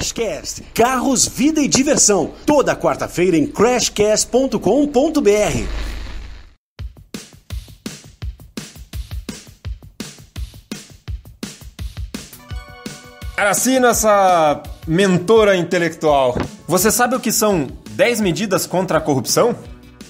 Crashcast, carros, vida e diversão. Toda quarta-feira em crashcast.com.br. Araci, nossa mentora intelectual, você sabe o que são 10 medidas contra a corrupção?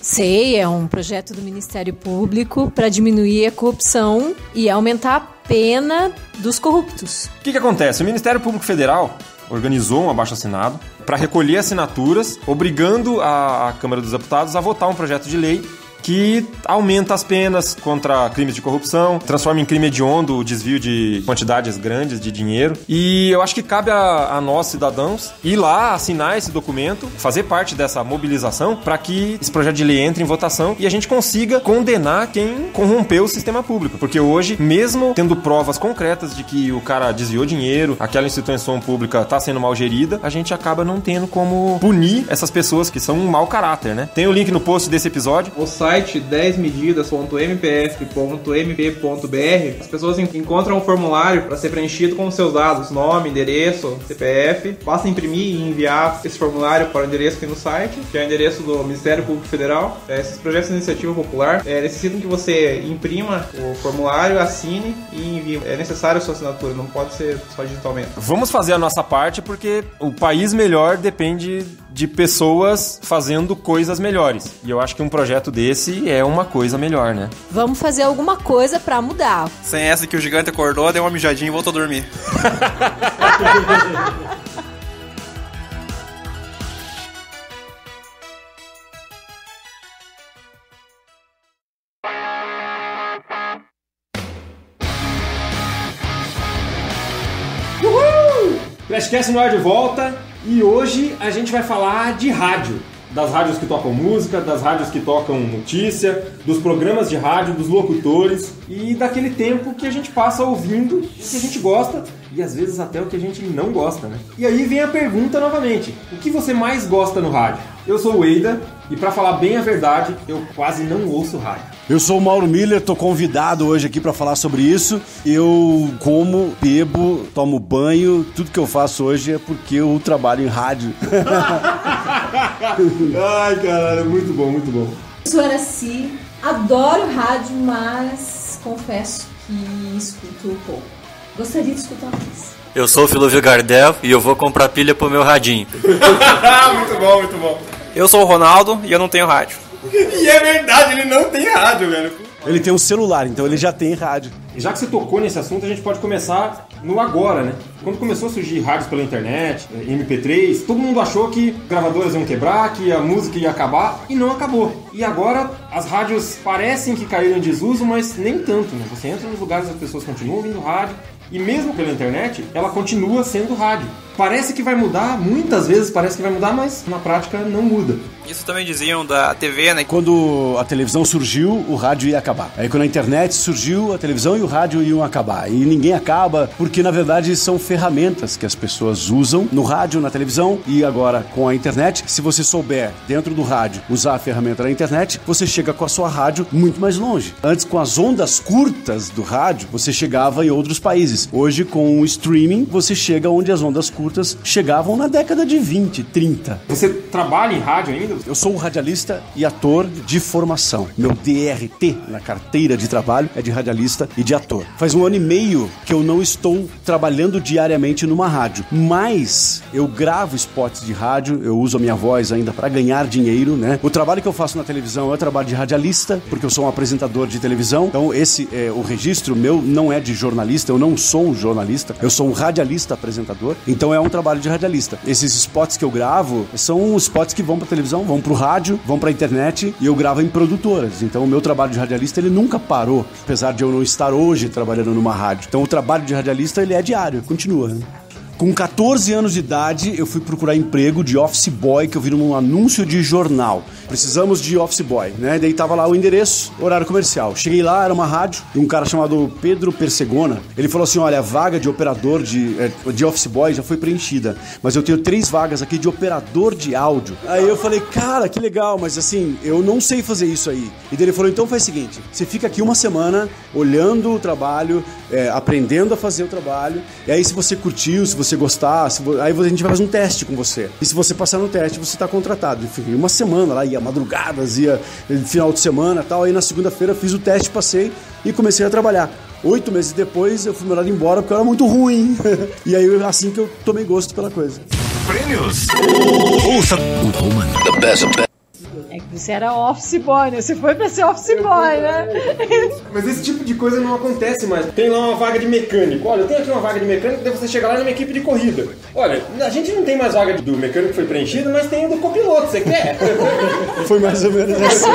Sei, é um projeto do Ministério Público para diminuir a corrupção e aumentar a pena dos corruptos. O que acontece? O Ministério Público Federal organizou um abaixo-assinado para recolher assinaturas, obrigando a Câmara dos Deputados a votar um projeto de lei que aumenta as penas contra crimes de corrupção, transforma em crime hediondo o desvio de quantidades grandes de dinheiro. E eu acho que cabe a nós, cidadãos, ir lá, assinar esse documento, fazer parte dessa mobilização para que esse projeto de lei entre em votação e a gente consiga condenar quem corrompeu o sistema público. Porque hoje, mesmo tendo provas concretas de que o cara desviou dinheiro, aquela instituição pública está sendo mal gerida, a gente acaba não tendo como punir essas pessoas que são um mau caráter, né? Tem o link no post desse episódio. O site 10medidas.mpf.mp.br, as pessoas encontram um formulário para ser preenchido com os seus dados, nome, endereço, CPF. Basta imprimir e enviar esse formulário para o endereço aqui no site, que é o endereço do Ministério Público Federal. Esses projetos de iniciativa popular necessitam que você imprima o formulário, assine e envie. É necessário a sua assinatura, não pode ser só digitalmente. Vamos fazer a nossa parte, porque o país melhor depende de pessoas fazendo coisas melhores. E eu acho que um projeto desse é uma coisa melhor, né? Vamos fazer alguma coisa pra mudar. Sem essa que o gigante acordou, deu uma mijadinha e voltou a dormir. Uhul! Crashcast no ar de volta e hoje a gente vai falar de rádio. Das rádios que tocam música, das rádios que tocam notícia, dos programas de rádio, dos locutores e daquele tempo que a gente passa ouvindo o que a gente gosta e às vezes até o que a gente não gosta, né? E aí vem a pergunta novamente: o que você mais gosta no rádio? Eu sou o Eida e pra falar bem a verdade, eu quase não ouço rádio. Eu sou o Mauro Miller, tô convidado hoje aqui pra falar sobre isso. Eu como, bebo, tomo banho, tudo que eu faço hoje é porque eu trabalho em rádio. Ai, caralho, muito bom, muito bom. Eu sou Araci, adoro rádio, mas confesso que escuto pouco. Gostaria de escutar mais. Eu sou o Filuvio Gardel e eu vou comprar pilha pro meu radinho. Muito bom, muito bom. Eu sou o Ronaldo e eu não tenho rádio. E é verdade, ele não tem rádio, velho. Ele tem um celular, então ele já tem rádio. E já que você tocou nesse assunto, a gente pode começar no agora, né? Quando começou a surgir rádios pela internet, MP3, todo mundo achou que gravadoras iam quebrar, que a música ia acabar, e não acabou. E agora as rádios parecem que caíram em desuso, mas nem tanto, né? Você entra nos lugares, as pessoas continuam ouvindo rádio, e mesmo pela internet, ela continua sendo rádio. Parece que vai mudar, muitas vezes parece que vai mudar, mas na prática não muda. Isso também diziam da TV, né? Quando a televisão surgiu, o rádio ia acabar. Aí quando a internet surgiu, a televisão e o rádio iam acabar. E ninguém acaba, porque na verdade são ferramentas que as pessoas usam no rádio, na televisão e agora com a internet. Se você souber, dentro do rádio, usar a ferramenta da internet, você chega com a sua rádio muito mais longe. Antes, com as ondas curtas do rádio, você chegava em outros países. Hoje, com o streaming, você chega onde as ondas curtas chegavam na década de 20, 30. Você trabalha em rádio ainda? Eu sou um radialista e ator de formação. Meu DRT na carteira de trabalho é de radialista e de ator. Faz 1 ano e meio que eu não estou trabalhando diariamente numa rádio, mas eu gravo spots de rádio, eu uso a minha voz ainda para ganhar dinheiro, né? O trabalho que eu faço na televisão é o trabalho de radialista, porque eu sou um apresentador de televisão. Então esse o registro meu não é de jornalista, eu não sou um jornalista, eu sou um radialista apresentador. Então é um trabalho de radialista. Esses spots que eu gravo são spots que vão pra televisão, vão pro rádio, vão pra internet e eu gravo em produtoras. Então o meu trabalho de radialista, ele nunca parou, apesar de eu não estar hoje trabalhando numa rádio. Então o trabalho de radialista, ele é diário, continua, né? Com 14 anos de idade, eu fui procurar emprego de office boy, que eu vi num anúncio de jornal. Precisamos de office boy, né? Daí tava lá o endereço, horário comercial. Cheguei lá, era uma rádio, e um cara chamado Pedro Persegona, ele falou assim, olha, a vaga de operador de office boy já foi preenchida, mas eu tenho 3 vagas aqui de operador de áudio. Aí eu falei, cara, que legal, mas assim, eu não sei fazer isso aí. E daí ele falou, então faz o seguinte, você fica aqui 1 semana, olhando o trabalho, aprendendo a fazer o trabalho, e aí se você curtiu, se você gostar, aí a gente vai fazer um teste com você. E se você passar no teste, você tá contratado. Fiquei uma semana lá, ia madrugadas, ia final de semana e tal. Aí na segunda-feira fiz o teste, passei e comecei a trabalhar. 8 meses depois eu fui mandado embora porque eu era muito ruim. E aí assim que eu tomei gosto pela coisa. Prêmios. Ouça o Roman. The best. É que você era office boy, né? Você foi pra ser office boy, né? Mas esse tipo de coisa não acontece mais. Tem lá uma vaga de mecânico. Olha, eu tenho aqui uma vaga de mecânico, daí você chega lá numa equipe de corrida. Olha, a gente não tem mais vaga do mecânico que foi preenchido, mas tem do copiloto, você quer? Foi mais ou menos assim.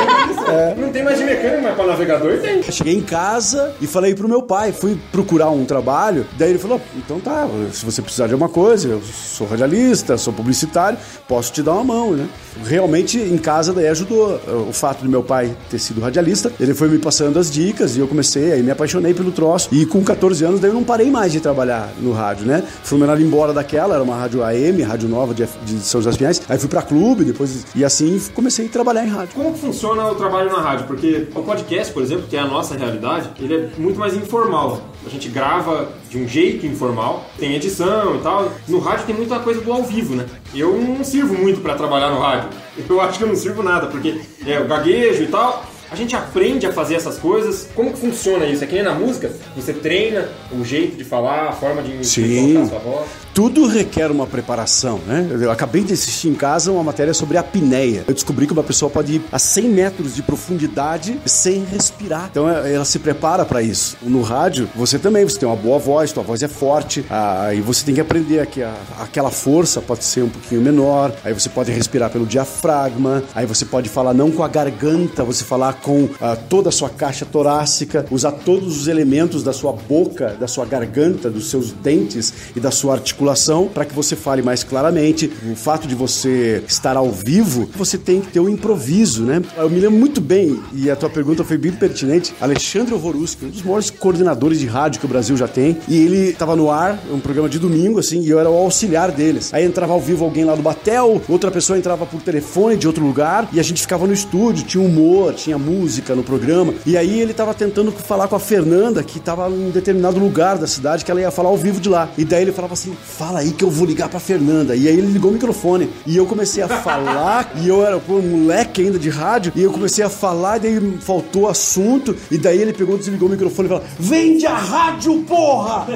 Não tem mais de mecânico, mas para navegador tem. Cheguei em casa e falei pro meu pai, fui procurar um trabalho, daí ele falou, então tá, se você precisar de alguma coisa, eu sou radialista, sou publicitário, posso te dar uma mão, né? Realmente em casa daí ajudou o fato de meu pai ter sido radialista, ele foi me passando as dicas e eu comecei, aí me apaixonei pelo troço e com 14 anos daí eu não parei mais de trabalhar no rádio, né? Fui mandado embora daquela, era uma rádio AM, rádio nova de São José dos Pinhais, aí fui pra clube, depois, e assim comecei a trabalhar em rádio. Como que funciona o trabalho na rádio? Porque o podcast, por exemplo, que é a nossa realidade, ele é muito mais informal. A gente grava de um jeito informal, tem edição e tal. No rádio tem muita coisa do ao vivo, né? Eu não sirvo muito pra trabalhar no rádio. Eu acho que eu não sirvo nada, porque o gaguejo e tal. A gente aprende a fazer essas coisas. Como que funciona isso? É que nem na música, você treina o jeito de falar, a forma de colocar a sua voz. Tudo requer uma preparação, né? Eu acabei de assistir em casa uma matéria sobre a apneia. Eu descobri que uma pessoa pode ir a 100 metros de profundidade sem respirar. Então ela se prepara para isso. No rádio, você também, você tem uma boa voz, tua voz é forte, aí você tem que aprender que aquela força pode ser um pouquinho menor, aí você pode respirar pelo diafragma, aí você pode falar não com a garganta, você falar com toda a sua caixa torácica, usar todos os elementos da sua boca, da sua garganta, dos seus dentes e da sua articulação para que você fale mais claramente. O fato de você estar ao vivo, você tem que ter um improviso, né? Eu me lembro muito bem, e a tua pergunta foi bem pertinente, Alexandre Ovoruski, um dos maiores coordenadores de rádio que o Brasil já tem, e ele estava no ar, um programa de domingo, assim, e eu era o auxiliar deles. Aí entrava ao vivo alguém lá do Batel, outra pessoa entrava por telefone de outro lugar, e a gente ficava no estúdio, tinha humor, tinha música no programa, e aí ele estava tentando falar com a Fernanda, que estava em um determinado lugar da cidade, que ela ia falar ao vivo de lá. E daí ele falava assim, fala aí que eu vou ligar pra Fernanda. E aí ele ligou o microfone. E eu comecei a falar, e eu era um moleque ainda de rádio, e eu comecei a falar, e daí faltou assunto, e daí ele pegou, desligou o microfone e falou, vende a rádio, porra!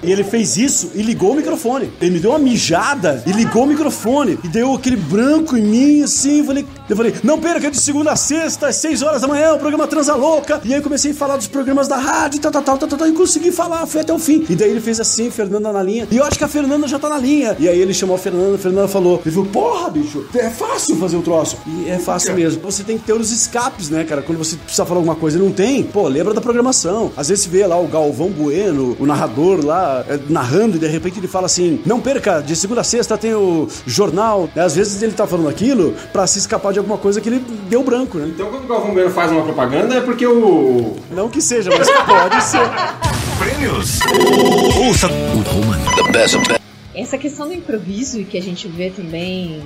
E ele fez isso e ligou o microfone. Ele me deu uma mijada e ligou o microfone. E deu aquele branco em mim, assim, eu falei, não perca, de segunda a sexta, às 6 horas da manhã, o programa Transa Louca. E aí comecei a falar dos programas da rádio, e consegui falar, foi até o fim. E daí ele fez assim, Fernanda na linha, e eu acho que a Fernanda já tá na linha. E aí ele chamou a Fernanda falou, ele falou, porra, bicho, é fácil fazer o troço. E é fácil mesmo. Você tem que ter os escapes, né, cara? Quando você precisa falar alguma coisa e não tem, pô, lembra da programação. Às vezes você vê lá o Galvão Bueno, o narrador lá, narrando, e de repente ele fala assim, não perca, de segunda a sexta tem o jornal. Às vezes ele tá falando aquilo pra se escapar de alguma coisa que ele deu branco, né? Então quando o Galvão Bueno faz uma propaganda é porque o... Não que seja, mas pode ser. Prêmios. Ouça o Roman. The best. Essa questão do improviso que a gente vê também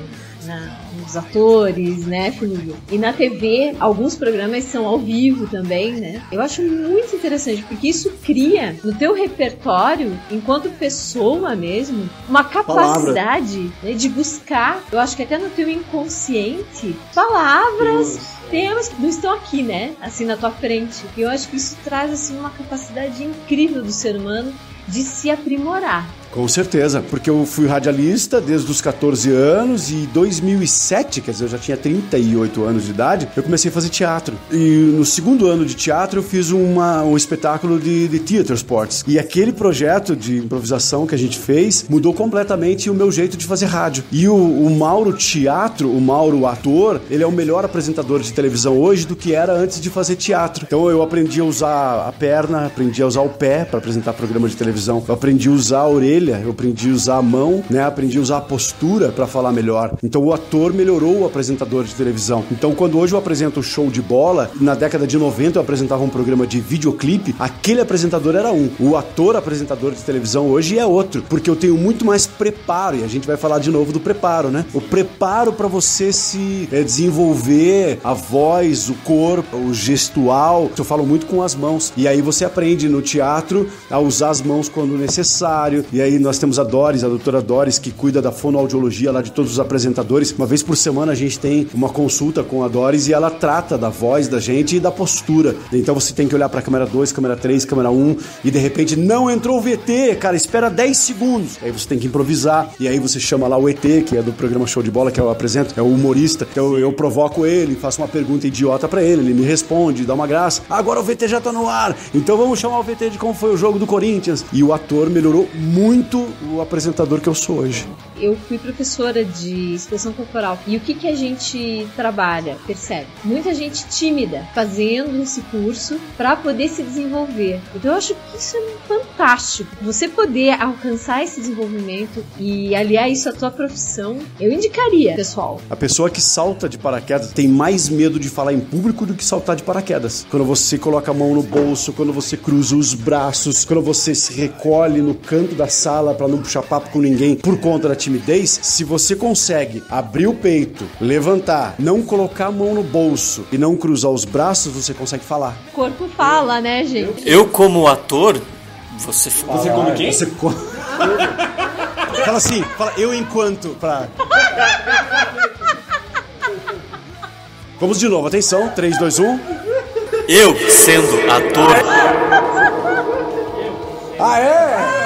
nos atores, né, Felipe? E na TV, alguns programas são ao vivo também, né? Eu acho muito interessante, porque isso cria no teu repertório, enquanto pessoa mesmo, uma capacidade, né, de buscar, eu acho que até no teu inconsciente, palavras, temas que não estão aqui, né? Assim, na tua frente. E eu acho que isso traz, assim, uma capacidade incrível do ser humano de se aprimorar. Com certeza, porque eu fui radialista desde os 14 anos e em 2007, quer dizer, eu já tinha 38 anos de idade, eu comecei a fazer teatro. E no segundo ano de teatro eu fiz um espetáculo de Theater Sports. E aquele projeto de improvisação que a gente fez mudou completamente o meu jeito de fazer rádio. E o Mauro Teatro, o Mauro ator, ele é o melhor apresentador de televisão hoje do que era antes de fazer teatro. Então eu aprendi a usar a perna, aprendi a usar o pé para apresentar programa de televisão, eu aprendi a usar a orelha, eu aprendi a usar a mão, né? Aprendi a usar a postura para falar melhor. Então o ator melhorou o apresentador de televisão. Então quando hoje eu apresento o Show de Bola, na década de 90 eu apresentava um programa de videoclipe, aquele apresentador era um. O ator apresentador de televisão hoje é outro, porque eu tenho muito mais preparo, e a gente vai falar de novo do preparo, né? O preparo para você se desenvolver, a voz, o corpo, o gestual. Eu falo muito com as mãos. E aí você aprende no teatro a usar as mãos quando necessário. E aí nós temos a Doris, a doutora Doris, que cuida da fonoaudiologia lá de todos os apresentadores. Uma vez por semana a gente tem uma consulta com a Doris e ela trata da voz da gente e da postura. Então você tem que olhar pra câmera 2, câmera 3, câmera 1 e de repente não entrou o VT, cara, espera 10 segundos. Aí você tem que improvisar e aí você chama lá o ET, que é do programa Show de Bola, que eu apresento, é o humorista. Então eu provoco ele, faço uma pergunta idiota pra ele me responde, dá uma graça. Agora o VT já tá no ar, então vamos chamar o VT de como foi o jogo do Corinthians. E o ator melhorou muito o apresentador que eu sou hoje. Eu fui professora de expressão corporal. E o que a gente trabalha, percebe? Muita gente tímida fazendo esse curso para poder se desenvolver. Então eu acho que isso é fantástico. Você poder alcançar esse desenvolvimento e aliar isso à tua profissão, eu indicaria, pessoal. A pessoa que salta de paraquedas tem mais medo de falar em público do que saltar de paraquedas. Quando você coloca a mão no bolso, quando você cruza os braços, quando você se recolhe no canto da sala para não puxar papo com ninguém por conta da timidez, se você consegue abrir o peito, levantar, não colocar a mão no bolso e não cruzar os braços, você consegue falar. O corpo fala, né, gente? Eu como ator, você come quem? Fala assim, fala eu enquanto pra... Vamos de novo, atenção, 3, 2, 1. Eu, sendo ator... Aê!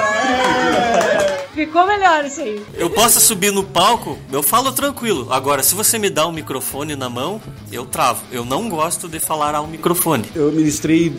Ficou melhor isso aí. Eu posso subir no palco, eu falo tranquilo. Agora, se você me dá um microfone na mão, eu travo. Eu não gosto de falar ao microfone. Eu ministrei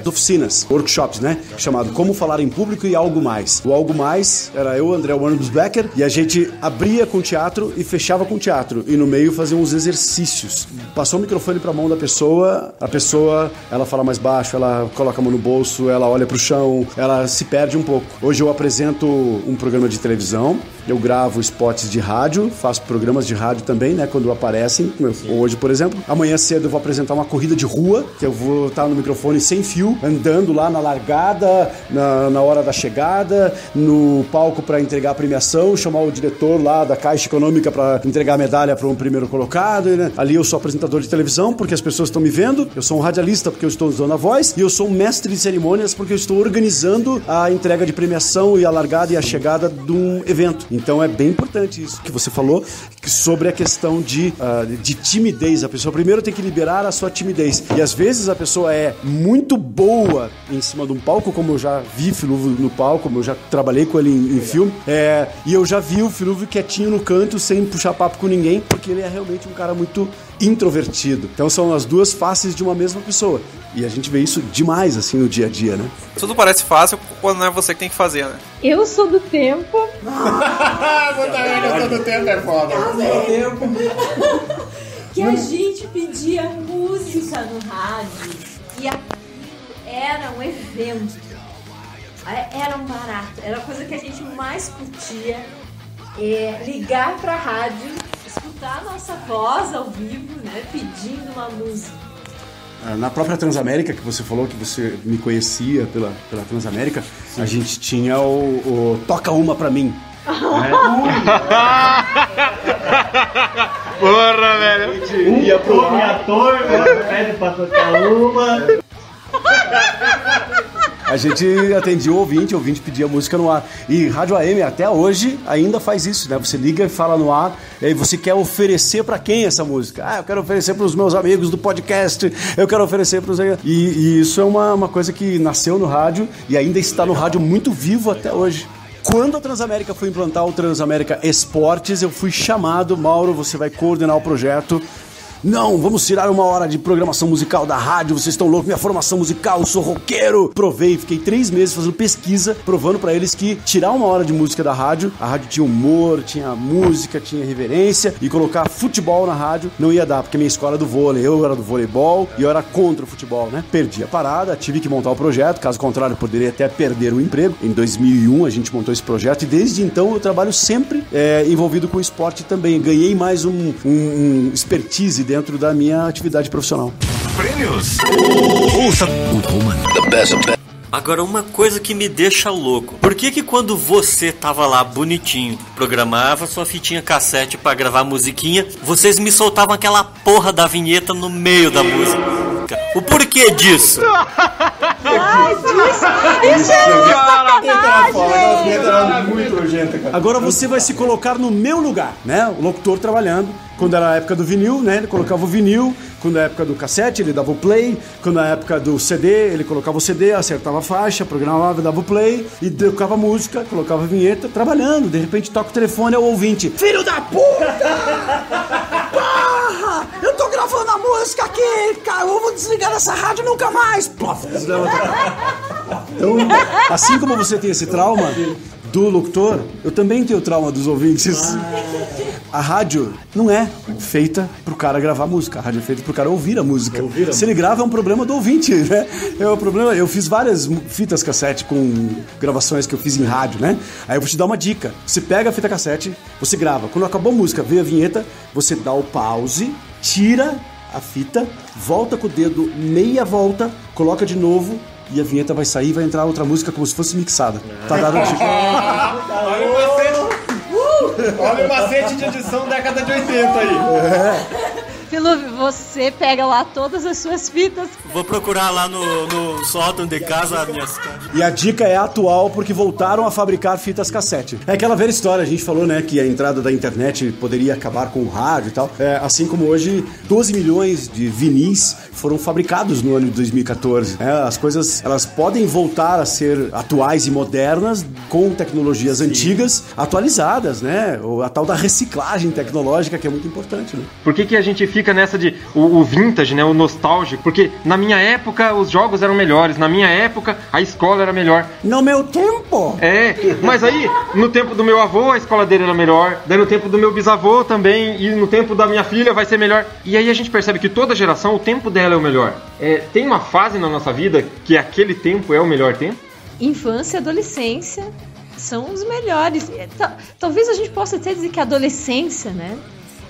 oficinas, workshops, né? Chamado Como Falar em Público e Algo Mais. O Algo Mais era eu, André Warnus Becker, e a gente abria com teatro e fechava com teatro. E no meio fazia uns exercícios. Passou o microfone pra mão da pessoa, a pessoa, ela fala mais baixo, ela coloca a mão no bolso, ela olha pro chão, ela se perde um pouco. Hoje eu apresento um programa de televisão, eu gravo spots de rádio, faço programas de rádio também, né, quando aparecem, hoje, por exemplo. Amanhã cedo eu vou apresentar uma corrida de rua, que eu vou estar no microfone sem fio, andando lá na largada, na hora da chegada, no palco para entregar a premiação, chamar o diretor lá da Caixa Econômica para entregar a medalha para um primeiro colocado, né? Ali eu sou apresentador de televisão, porque as pessoas estão me vendo, eu sou um radialista porque eu estou usando a voz, e eu sou um mestre de cerimônias porque eu estou organizando a entrega de premiação e a largada e a chegada de um evento. Então é bem importante isso que você falou sobre a questão de timidez. A pessoa primeiro tem que liberar a sua timidez. E às vezes a pessoa é muito boa em cima de um palco, como eu já vi Filúvio no palco, como eu já trabalhei com ele em filme, e eu já vi o Filúvio quietinho no canto, sem puxar papo com ninguém, porque ele é realmente um cara muito introvertido. Então são as duas faces de uma mesma pessoa. E a gente vê isso demais, assim, no dia a dia, né? Tudo parece fácil quando não é você que tem que fazer, né? Eu sou do tempo. Eu sou do tempo, é foda. Que a gente pedia música no rádio. E aquilo era um evento. Era um barato. Era a coisa que a gente mais curtia. Ligar pra rádio, escutar a nossa voz ao vivo, né? Pedindo uma música. Na própria Transamérica, que você falou que você me conhecia pela Transamérica, a gente tinha o Toca Uma Pra Mim. Né? Porra, velho. Ia pro ator, pede pra tocar uma. A gente atendia o ouvinte pedia música no ar. E Rádio AM até hoje ainda faz isso, né? Você liga e fala no ar, e aí você quer oferecer pra quem essa música? Eu quero oferecer pros meus amigos do podcast, eu quero oferecer pros... E isso é uma coisa que nasceu no rádio e ainda está no rádio muito vivo até hoje. Quando a Transamérica foi implantar o Transamérica Esportes, eu fui chamado, Mauro, você vai coordenar o projeto. Não, vamos tirar 1 hora de programação musical da rádio, vocês estão loucos, minha formação musical, eu sou roqueiro. Provei, fiquei 3 meses fazendo pesquisa, provando pra eles que tirar 1 hora de música da rádio, a rádio tinha humor, tinha música, tinha reverência, e colocar futebol na rádio não ia dar, porque minha escola é do vôlei, eu era do voleibol e eu era contra o futebol, né? Perdi a parada, tive que montar o projeto, caso contrário, eu poderia até perder o emprego. Em 2001 a gente montou esse projeto e desde então eu trabalho sempre envolvido com esporte também. Ganhei mais um expertise dentro da minha atividade profissional. Prêmios. Ouça o Roman. The best. Agora, uma coisa que me deixa louco. Por que quando você tava lá bonitinho, programava sua fitinha cassete pra gravar musiquinha, vocês me soltavam aquela porra da vinheta no meio da música? O porquê disso? Ai, isso é sacanagem! Muito nojenta, cara. Agora você vai se colocar no meu lugar, né? O locutor trabalhando. Quando era a época do vinil, né? Ele colocava o vinil. Quando era a época do cassete, ele dava o play. Quando era a época do CD, ele colocava o CD, acertava a faixa, programava, dava o play e tocava a música, colocava a vinheta, trabalhando. De repente toca o telefone, é o ouvinte. Filho da puta! Porra! Eu tô gravando a música aqui, cara. Eu vou desligar dessa rádio nunca mais. Plof, então, assim como você tem esse trauma do locutor, eu também tenho o trauma dos ouvintes. A rádio não é feita pro cara gravar música. A rádio é feita pro cara ouvir a música. Se ele grava, é um problema do ouvinte, né? É um problema. Eu fiz várias fitas cassete com gravações que eu fiz em rádio, né? Aí eu vou te dar uma dica. Você pega a fita cassete, você grava. Quando acabou a música, vê a vinheta, você dá o pause, tira a fita, volta com o dedo meia volta, coloca de novo e a vinheta vai sair e vai entrar outra música como se fosse mixada. Tá dado o tipo. Olha o macete de edição década de 80 aí. Filu, você pega lá todas as suas fitas. Vou procurar lá no sótão de casa as minhas... E a dica é atual porque voltaram a fabricar fitas cassete. É aquela velha história, a gente falou, né, que a entrada da internet poderia acabar com o rádio e tal. Assim como hoje, 12 milhões de vinis foram fabricados no ano de 2014. As coisas, elas podem voltar a ser atuais e modernas com tecnologias antigas, atualizadas, né? A tal da reciclagem tecnológica que é muito importante, né? Por que a gente fica nessa de o vintage, né, o nostálgico? Porque na minha época os jogos eram melhores, na minha época a escola era melhor. No meu tempo? Mas aí no tempo do meu avô a escola dele era melhor, daí no tempo do meu bisavô também, e no tempo da minha filha vai ser melhor. E aí a gente percebe que toda geração, o tempo dela é o melhor. Tem uma fase na nossa vida que aquele tempo é o melhor tempo? Infância e adolescência são os melhores. Talvez a gente possa até dizer que a adolescência, né?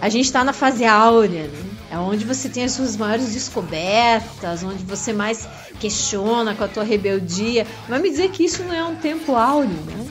A gente está na fase áurea, né? É onde você tem as suas maiores descobertas, onde você mais questiona com a tua rebeldia. Vai me dizer que isso não é um tempo áureo, né?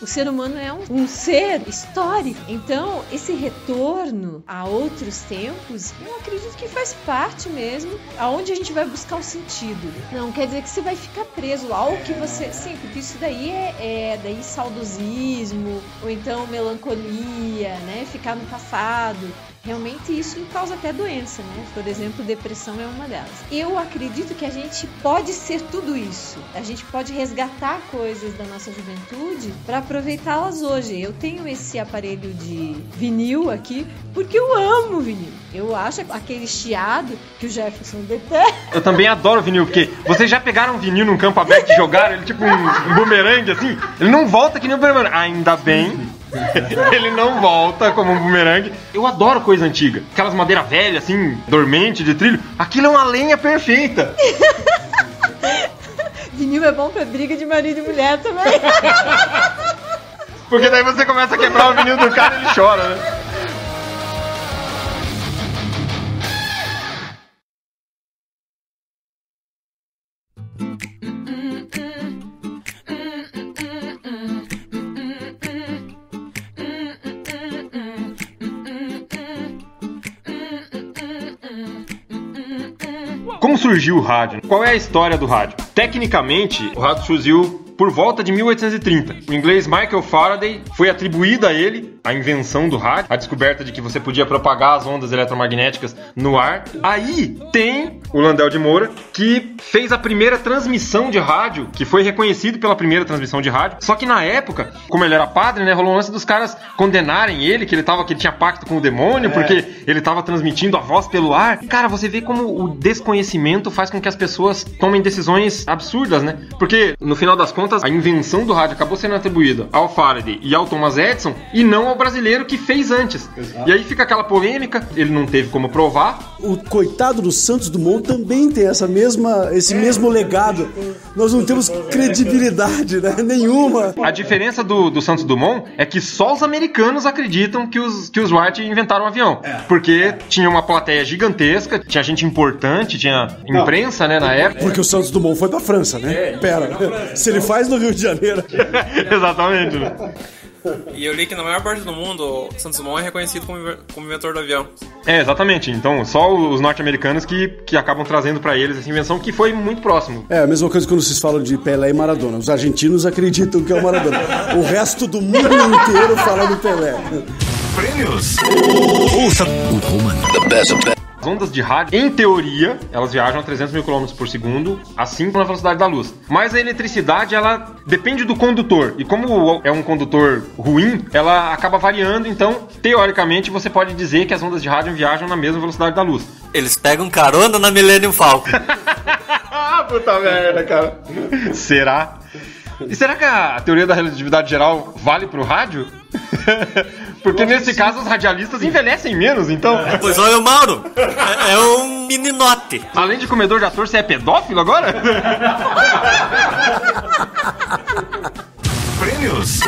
O ser humano é um ser histórico. Então, esse retorno a outros tempos, eu acredito que faz parte mesmo, aonde a gente vai buscar o sentido. Não quer dizer que você vai ficar preso ao que você... Sim, porque isso daí é daí saudosismo, ou então melancolia, né? Ficar no passado. Realmente isso causa até doença, né? Por exemplo, depressão é uma delas. Eu acredito que a gente pode ser tudo isso. A gente pode resgatar coisas da nossa juventude para aproveitá-las hoje. Eu tenho esse aparelho de vinil aqui porque eu amo vinil. Eu acho aquele chiado que o Jefferson detesta. Eu também adoro vinil, porque vocês já pegaram um vinil num campo aberto e jogaram ele tipo um bumerangue assim? Ele não volta que nem um bumerangue. Ainda bem. Ele não volta como um bumerangue. Eu adoro coisa antiga. Aquelas madeiras velhas, assim, dormente, de trilho. Aquilo é uma lenha perfeita. Vinil é bom pra briga de marido e mulher também. Porque daí você começa a quebrar o vinil do cara e ele chora, né? Como surgiu o rádio? Qual é a história do rádio? Tecnicamente, o rádio surgiu por volta de 1830. O inglês Michael Faraday foi atribuída a ele a invenção do rádio, a descoberta de que você podia propagar as ondas eletromagnéticas no ar. Aí tem o Landel de Moura, que fez a primeira transmissão de rádio, que foi reconhecido pela primeira transmissão de rádio. Só que na época, como ele era padre, né, rolou um lance dos caras condenarem ele, que ele tinha pacto com o demônio, porque ele estava transmitindo a voz pelo ar. Cara, você vê como o desconhecimento faz com que as pessoas tomem decisões absurdas, né? Porque, no final das contas, contas, a invenção do rádio acabou sendo atribuída ao Faraday e ao Thomas Edison e não ao brasileiro que fez antes. Exato. E aí fica aquela polêmica, ele não teve como provar. O coitado do Santos Dumont também tem esse mesmo legado. Nós não temos credibilidade, né? Nenhuma. A diferença do Santos Dumont é que só os americanos acreditam que os Wright inventaram o avião. Porque tinha uma plateia gigantesca, tinha gente importante, tinha imprensa, né, na época. Porque o Santos Dumont foi pra França, né? Se ele faz no Rio de Janeiro. Exatamente. E eu li que na maior parte do mundo, o Santos Dumont é reconhecido como inventor do avião. Exatamente. Então, só os norte-americanos que acabam trazendo pra eles essa invenção que foi muito próximo. É a mesma coisa quando vocês falam de Pelé e Maradona. Os argentinos acreditam que é o Maradona. O resto do mundo inteiro fala do Pelé. Prêmios. Ouça o Roman. The best of best. As ondas de rádio, em teoria, elas viajam a 300 mil km por segundo, assim como na velocidade da luz. Mas a eletricidade, ela depende do condutor. E como é um condutor ruim, ela acaba variando. Então, teoricamente, você pode dizer que as ondas de rádio viajam na mesma velocidade da luz. Eles pegam carona na Millennium Falcon. Puta merda, cara. Será? E será que a teoria da relatividade geral vale pro rádio? Porque nesse caso os radialistas envelhecem menos, então. Pois olha, Mauro, é um meninote. Além de comedor de ator, você é pedófilo agora? Prêmios.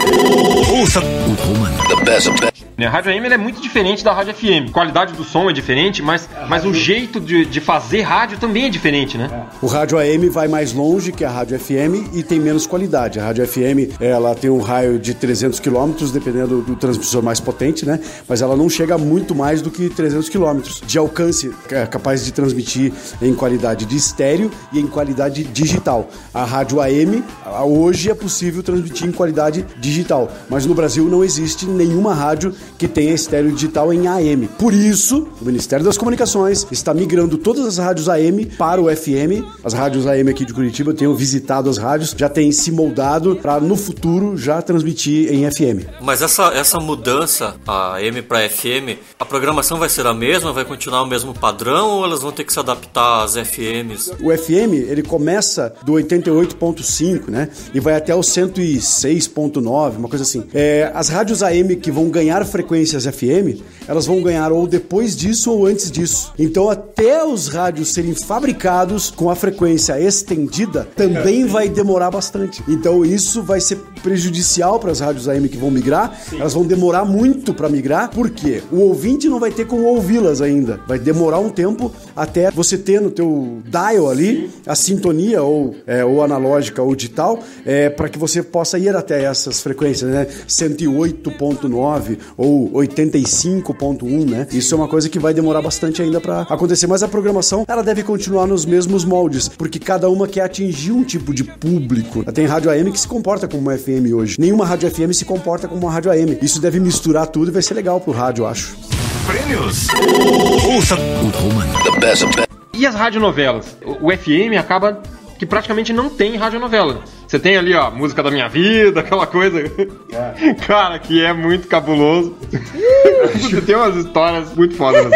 Ouça o Roman. The best of best. A rádio AM é muito diferente da rádio FM. A qualidade do som é diferente, mas o jeito de fazer rádio também é diferente, né? O rádio AM vai mais longe que a rádio FM e tem menos qualidade. A rádio FM, ela tem um raio de 300 km, dependendo do transmissor mais potente, né? Mas ela não chega muito mais do que 300 km de alcance, capaz de transmitir em qualidade de estéreo e em qualidade digital. A rádio AM, hoje é possível transmitir em qualidade digital, mas no Brasil não existe nenhuma rádio que tenha estéreo digital em AM. Por isso, o Ministério das Comunicações está migrando todas as rádios AM para o FM. As rádios AM aqui de Curitiba, eu tenho visitado as rádios, já tem se moldado para no futuro já transmitir em FM. Mas essa mudança, a AM para FM, a programação vai ser a mesma? Vai continuar o mesmo padrão ou elas vão ter que se adaptar às FMs? O FM, ele começa do 88.5, né? E vai até o 106.9, uma coisa assim. As rádios AM que vão ganhar frequências FM, elas vão ganhar ou depois disso ou antes disso. Então, até os rádios serem fabricados com a frequência estendida, também vai demorar bastante. Então, isso vai ser prejudicial para as rádios AM que vão migrar. Sim. Elas vão demorar muito para migrar, porque o ouvinte não vai ter como ouvi-las ainda. Vai demorar um tempo até você ter no teu dial ali a sintonia ou analógica ou digital, para que você possa ir até essas frequências, né? 108.9 ou 85.1, né? Isso é uma coisa que vai demorar bastante ainda para acontecer, mas a programação, ela deve continuar nos mesmos moldes, porque cada uma quer atingir um tipo de público. Tem rádio AM que se comporta como uma FM hoje. Nenhuma rádio FM se comporta como uma rádio AM. Isso deve misturar tudo e vai ser legal pro rádio, eu acho. Prêmios. Ouça o Roman. The best of best. E as radionovelas? O FM acaba que praticamente não tem radionovela. Você tem ali, ó, Música da Minha Vida, aquela coisa. Cara, que é muito cabuloso. Você tem umas histórias muito fodas.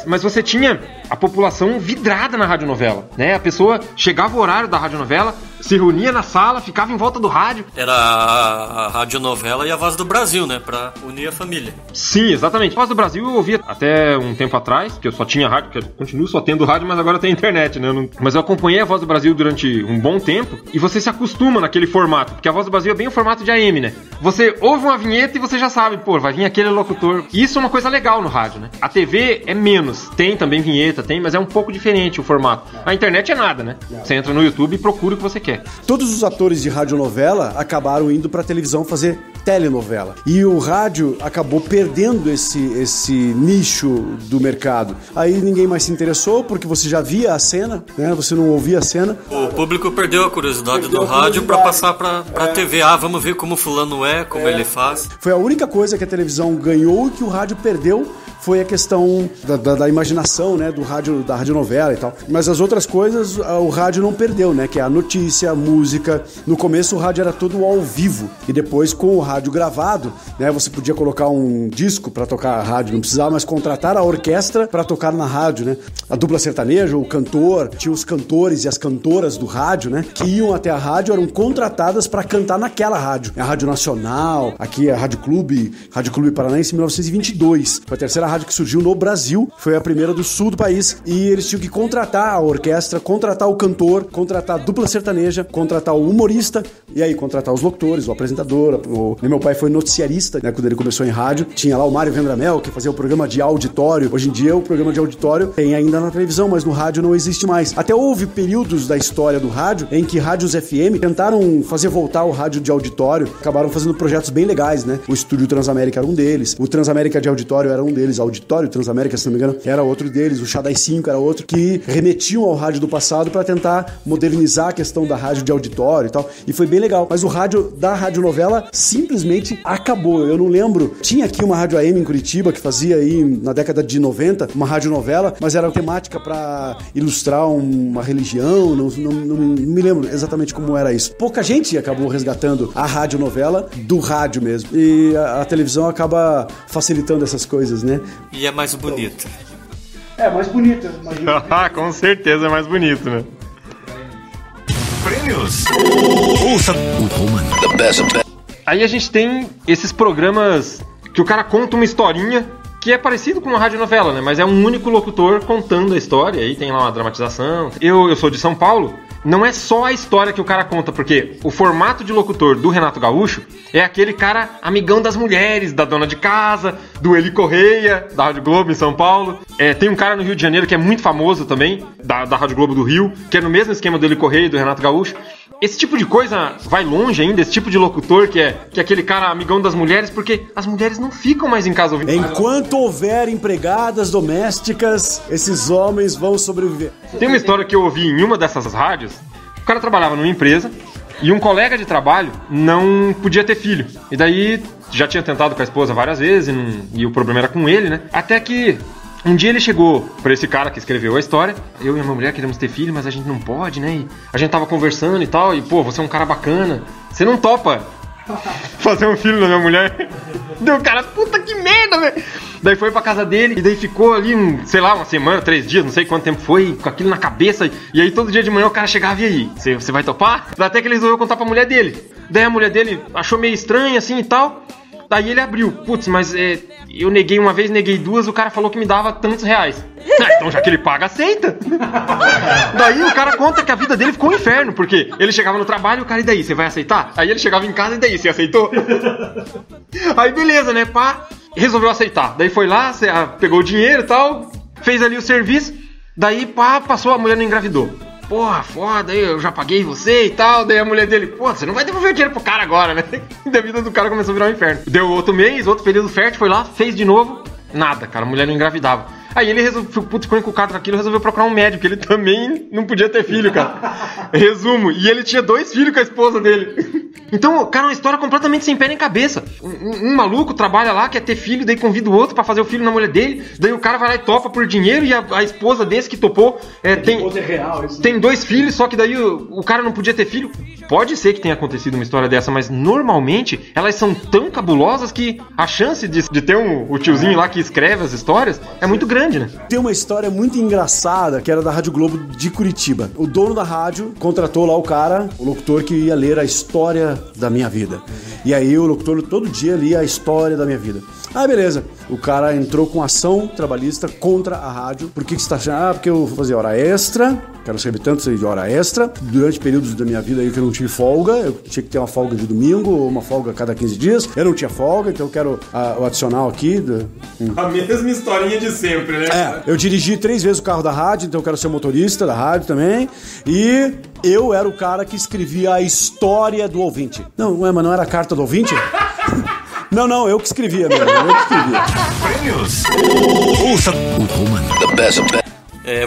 Mas você tinha a população vidrada na radionovela, né? A pessoa chegava o horário da radionovela, se reunia na sala, ficava em volta do rádio. Era a radionovela e a Voz do Brasil, né? Pra unir a família. Sim, exatamente. A Voz do Brasil eu ouvia até um tempo atrás, que eu só tinha rádio, que eu continuo só tendo rádio, mas agora tem internet, né? Mas eu acompanhei a Voz do Brasil durante um bom tempo e você se acostuma naquele formato, porque a Voz do Brasil é bem o formato de AM, né? Você ouve uma vinheta e você já sabe, pô, vai vir aquele locutor. Isso é uma coisa legal no rádio, né? A TV é menos. Tem também vinheta, mas é um pouco diferente o formato. A internet é nada, né? Você entra no YouTube e procura o que você quer. Todos os atores de radionovela acabaram indo pra televisão fazer telenovela. E o rádio acabou perdendo esse nicho do mercado. Aí ninguém mais se interessou, porque você já via a cena, né? Você não ouvia a cena. O público perdeu a curiosidade do rádio pra passar pra TV. Ah, vamos ver como fulano como ele faz. Foi a única coisa que a televisão ganhou e que o rádio perdeu, foi a questão da imaginação, né, do rádio, da radionovela e tal. Mas as outras coisas, o rádio não perdeu, né, que é a notícia, a música. No começo o rádio era todo ao vivo, e depois com o rádio gravado, né, você podia colocar um disco pra tocar a rádio, não precisava mais contratar a orquestra pra tocar na rádio, né. A dupla sertaneja, o cantor, tinha os cantores e as cantoras do rádio, né, que iam até a rádio, eram contratadas pra cantar naquela rádio. A Rádio Nacional, aqui a Rádio Clube Paranaense, em 1922. Foi a terceira rádio que surgiu no Brasil, foi a primeira do sul do país, e eles tinham que contratar a orquestra, contratar o cantor, contratar a dupla sertaneja, contratar o humorista, e aí contratar os locutores, o apresentador. Meu pai foi noticiarista, né, quando ele começou em rádio. Tinha lá o Mário Vendramel, que fazia o programa de auditório. Hoje em dia o programa de auditório tem ainda na televisão, mas no rádio não existe mais. Até houve períodos da história do rádio em que rádios FM tentaram fazer voltar o rádio de auditório, acabaram fazendo projetos bem legais, né? O Estúdio Transamérica era um deles, o Transamérica de auditório era um deles, Auditório Transamérica, se não me engano, era outro deles, o Chá das 5 era outro, que remetiam ao rádio do passado para tentar modernizar a questão da rádio de auditório e tal, e foi bem legal. Mas o rádio da radionovela simplesmente acabou. Eu não lembro, tinha aqui uma rádio AM em Curitiba que fazia aí na década de 90 uma radionovela, mas era temática para ilustrar uma religião, não me lembro exatamente como era isso. Pouca gente acabou resgatando a radionovela do rádio mesmo, e a televisão acaba facilitando essas coisas, né? E é mais bonito. É, mais bonita. Com certeza é mais bonito, né? Prêmios. Ouça o Woman. The best. Aí a gente tem esses programas que o cara conta uma historinha que é parecido com uma radionovela, né? Mas é um único locutor contando a história, aí tem lá uma dramatização. Eu sou de São Paulo. Não é só a história que o cara conta, porque o formato de locutor do Renato Gaúcho é aquele cara amigão das mulheres, da dona de casa, do Eli Correia, da Rádio Globo em São Paulo. Tem um cara no Rio de Janeiro que é muito famoso também, da Rádio Globo do Rio, que é no mesmo esquema do Eli Correia e do Renato Gaúcho. Esse tipo de coisa vai longe ainda, esse tipo de locutor que é aquele cara amigão das mulheres, porque as mulheres não ficam mais em casa ouvindo. Enquanto houver empregadas domésticas, esses homens vão sobreviver. Tem uma história que eu ouvi em uma dessas rádios. O cara trabalhava numa empresa e um colega de trabalho não podia ter filho. E daí já tinha tentado com a esposa várias vezes e o problema era com ele, né? Até que um dia ele chegou pra esse cara que escreveu a história. Eu e a minha mulher queremos ter filho, mas a gente não pode, né? E a gente tava conversando e tal. E, pô, você é um cara bacana. Você não topa fazer um filho na minha mulher? Deu o cara, puta que merda, velho. Daí foi pra casa dele e daí ficou ali, uma semana, 3 dias, não sei quanto tempo foi, com aquilo na cabeça. E aí todo dia de manhã o cara chegava, e aí, você vai topar? Até que ele resolveu contar pra mulher dele. Daí a mulher dele achou meio estranho assim e tal. Daí ele abriu, putz, mas eu neguei uma vez, neguei 2, o cara falou que me dava tantos reais. Então já que ele paga, aceita. Daí o cara conta que a vida dele ficou um inferno, porque ele chegava no trabalho e o cara, e daí, você vai aceitar? Aí ele chegava em casa, e daí, você aceitou? Aí beleza, né, pá, resolveu aceitar. Daí foi lá, pegou o dinheiro e tal, fez ali o serviço, daí pá, passou, a mulher não engravidou. Porra, foda, eu já paguei você e tal. Daí a mulher dele, pô, você não vai devolver o dinheiro pro cara agora, né? E a vida do cara começou a virar um inferno. Deu outro mês, outro período fértil, foi lá, fez de novo. Nada, cara, a mulher não engravidava. Aí ele resolveu, ficou encucado com aquilo, resolveu procurar um médico, ele também não podia ter filho, cara. Resumo, e ele tinha 2 filhos com a esposa dele. Então, cara, uma história completamente sem pé nem cabeça. Um maluco trabalha lá, quer ter filho, daí convida o outro pra fazer o filho na mulher dele, daí o cara vai lá e topa por dinheiro, e a esposa desse que topou tem 2 filhos, só que daí o cara não podia ter filho. Pode ser que tenha acontecido uma história dessa, mas normalmente elas são tão cabulosas que a chance de ter o tiozinho lá que escreve as histórias é muito grande, né? Tem uma história muito engraçada que era da Rádio Globo de Curitiba. O dono da rádio contratou lá o locutor que ia ler a história da minha vida. E aí o locutor todo dia lia a história da minha vida. Ah, beleza. O cara entrou com ação trabalhista contra a rádio. Por que você tá achando? Ah, porque eu fazia hora extra. Quero receber tanto de hora extra. Durante períodos da minha vida aí que eu não tive folga. Eu tinha que ter uma folga de domingo ou uma folga a cada 15 dias. Eu não tinha folga, então eu quero o adicional aqui. A mesma historinha de sempre, né? Eu dirigi 3 vezes o carro da rádio, então eu quero ser motorista da rádio também. E eu era o cara que escrevia a história do ouvinte. Não, mas não era a carta do ouvinte? Não, eu que escrevia mesmo. Eu que escrevia. Prêmios. Ouça o Woman. The best.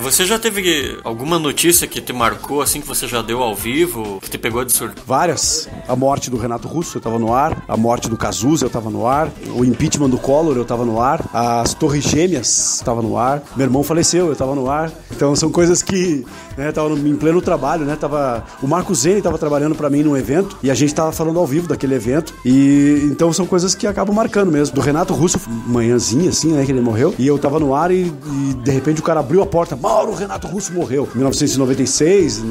Você já teve alguma notícia que te marcou, assim, que você já deu ao vivo, que te pegou de surpresa? Várias. A morte do Renato Russo, eu tava no ar. A morte do Cazuza, eu tava no ar. O impeachment do Collor, eu tava no ar. As Torres Gêmeas, eu tava no ar. Meu irmão faleceu, eu tava no ar. Então são coisas que, né, tava em pleno trabalho, né? O Marco Zene tava trabalhando pra mim num evento e a gente tava falando ao vivo daquele evento. E então são coisas que acabam marcando mesmo. Do Renato Russo, manhãzinha, assim, né, que ele morreu. E eu tava no ar e de repente o cara abriu a porta. Mauro, o Renato Russo morreu. Em 1996,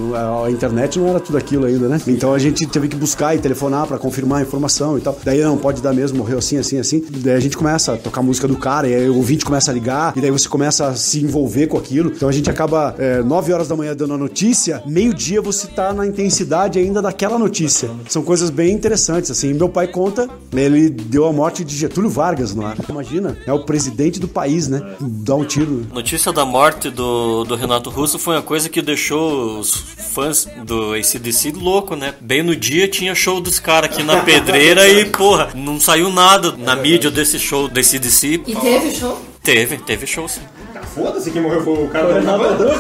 a internet não era tudo aquilo ainda, né? Então a gente teve que buscar e telefonar pra confirmar a informação e tal. Daí não, pode dar mesmo, morreu assim, assim, assim. Daí a gente começa a tocar a música do cara e aí o ouvinte começa a ligar e daí você começa a se envolver com aquilo. Então a gente acaba 9 horas da manhã dando a notícia, meio-dia você tá na intensidade ainda daquela notícia. São coisas bem interessantes, assim. Meu pai conta, ele deu a morte de Getúlio Vargas no ar. Imagina, é o presidente do país, né? Dá um tiro. Notícia da morte do Renato Russo foi uma coisa que deixou os fãs do AC/DC louco, né? Bem no dia tinha show dos caras aqui na Pedreira e, porra, não saiu nada na mídia desse show do AC/DC. E teve show? Teve show, sim. Foda-se, quem morreu foi o cara da banda.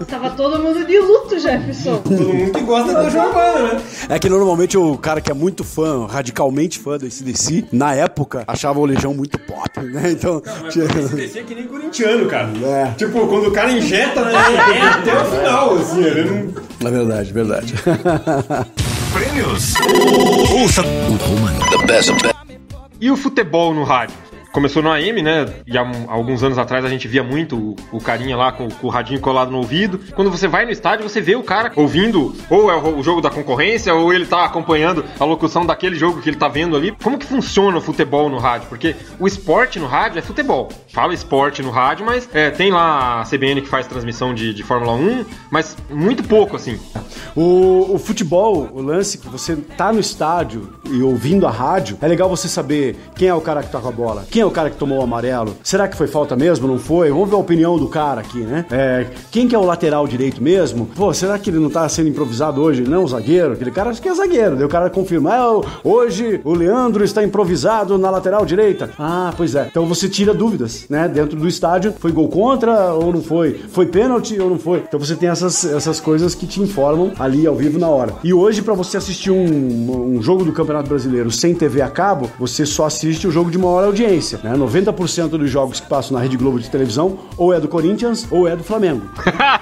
Tava todo mundo de luto, Jefferson. Todo mundo que gosta da Legião Urbana, né? É que normalmente o cara que é muito fã, radicalmente fã do AC/DC, na época, achava o Legião muito pop, né? Então... Mas o AC/DC é que nem corintiano, cara. É. Tipo, quando o cara injeta, né, é até o final, assim, ele não... É verdade, verdade. Prêmios. Ouça o Woman. The best. E o futebol no rádio? Começou no AM, né? E há alguns anos atrás a gente via muito o carinha lá com o radinho colado no ouvido. Quando você vai no estádio, você vê o cara ouvindo, ou é o jogo da concorrência, ou ele tá acompanhando a locução daquele jogo que ele tá vendo ali. Como que funciona o futebol no rádio? Porque o esporte no rádio é futebol. Fala esporte no rádio, mas tem lá a CBN que faz transmissão de Fórmula 1, mas muito pouco, assim. O futebol, o lance que você tá no estádio e ouvindo a rádio, é legal você saber quem é o cara que toca a bola, quem é o cara que tomou o amarelo, será que foi falta mesmo, não foi? Vamos ver a opinião do cara aqui, né? Quem que é o lateral direito mesmo? Pô, será que ele não tá sendo improvisado hoje? Não, o zagueiro, aquele cara acho que é zagueiro, daí o cara confirma, hoje o Leandro está improvisado na lateral direita. Ah, pois é. Então você tira dúvidas, né? Dentro do estádio, foi gol contra ou não foi? Foi pênalti ou não foi? Então você tem essas coisas que te informam ali ao vivo na hora. E hoje, pra você assistir um jogo do Campeonato Brasileiro sem TV a cabo, você só assiste o jogo de maior audiência, né? 90% dos jogos que passam na Rede Globo de televisão ou é do Corinthians ou é do Flamengo.